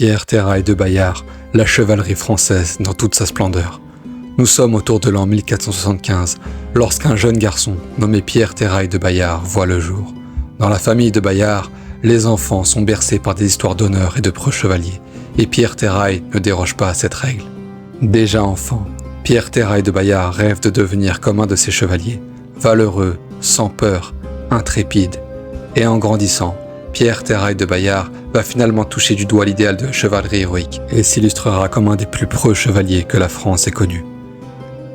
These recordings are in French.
Pierre Terrail de Bayard, la chevalerie française dans toute sa splendeur. Nous sommes autour de l'an 1475, lorsqu'un jeune garçon nommé Pierre Terrail de Bayard voit le jour. Dans la famille de Bayard, les enfants sont bercés par des histoires d'honneur et de preux chevaliers, et Pierre Terrail ne déroge pas à cette règle. Déjà enfant, Pierre Terrail de Bayard rêve de devenir comme un de ces chevaliers, valeureux, sans peur, intrépide. Et en grandissant, Pierre Terrail de Bayard va finalement toucher du doigt l'idéal de chevalerie héroïque et s'illustrera comme un des plus preux chevaliers que la France ait connu.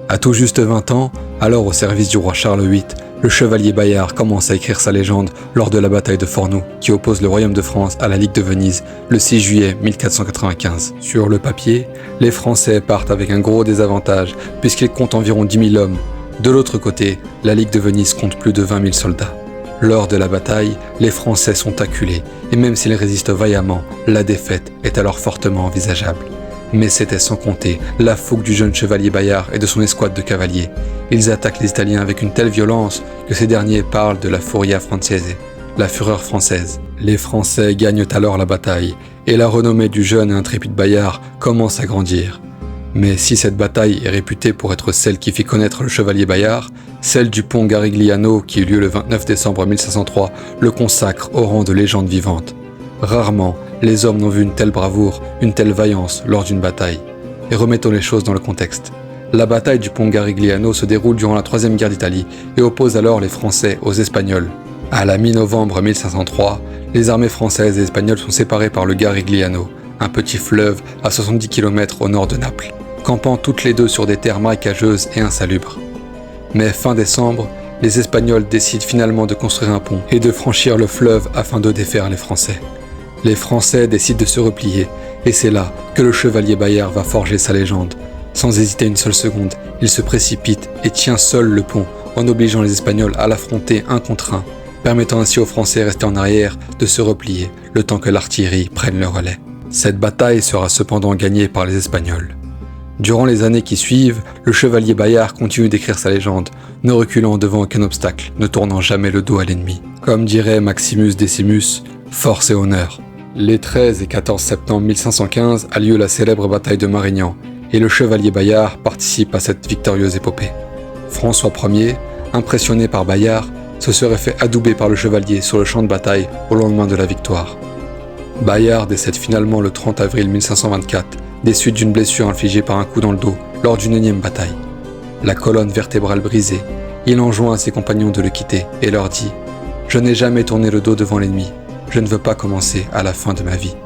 À tout juste 20 ans, alors au service du roi Charles VIII, le chevalier Bayard commence à écrire sa légende lors de la bataille de Fornoux qui oppose le royaume de France à la Ligue de Venise le 6 juillet 1495. Sur le papier, les Français partent avec un gros désavantage puisqu'ils comptent environ 10 000 hommes. De l'autre côté, la Ligue de Venise compte plus de 20 000 soldats. Lors de la bataille, les Français sont acculés et même s'ils résistent vaillamment, la défaite est alors fortement envisageable. Mais c'était sans compter la fougue du jeune chevalier Bayard et de son escouade de cavaliers. Ils attaquent les Italiens avec une telle violence que ces derniers parlent de la Furia Francese, la fureur française. Les Français gagnent alors la bataille et la renommée du jeune et intrépide Bayard commence à grandir. Mais si cette bataille est réputée pour être celle qui fit connaître le chevalier Bayard, celle du pont Garigliano qui eut lieu le 29 décembre 1503 le consacre au rang de légende vivante. Rarement, les hommes n'ont vu une telle bravoure, une telle vaillance lors d'une bataille. Et remettons les choses dans le contexte. La bataille du pont Garigliano se déroule durant la Troisième Guerre d'Italie et oppose alors les Français aux Espagnols. À la mi-novembre 1503, les armées françaises et espagnoles sont séparées par le Garigliano, un petit fleuve à 70 km au nord de Naples, campant toutes les deux sur des terres marécageuses et insalubres. Mais fin décembre, les Espagnols décident finalement de construire un pont et de franchir le fleuve afin de défaire les Français. Les Français décident de se replier, et c'est là que le chevalier Bayard va forger sa légende. Sans hésiter une seule seconde, il se précipite et tient seul le pont, en obligeant les Espagnols à l'affronter un contre un, permettant ainsi aux Français restés en arrière de se replier, le temps que l'artillerie prenne le relais. Cette bataille sera cependant gagnée par les Espagnols. Durant les années qui suivent, le chevalier Bayard continue d'écrire sa légende, ne reculant devant aucun obstacle, ne tournant jamais le dos à l'ennemi. Comme dirait Maximus Decimus, force et honneur. Les 13 et 14 septembre 1515 a lieu la célèbre bataille de Marignan, et le chevalier Bayard participe à cette victorieuse épopée. François Ier, impressionné par Bayard, se serait fait adouber par le chevalier sur le champ de bataille au lendemain de la victoire. Bayard décède finalement le 30 avril 1524, des suites d'une blessure infligée par un coup dans le dos lors d'une énième bataille. La colonne vertébrale brisée, il enjoint à ses compagnons de le quitter et leur dit « Je n'ai jamais tourné le dos devant l'ennemi, je ne veux pas commencer à la fin de ma vie. »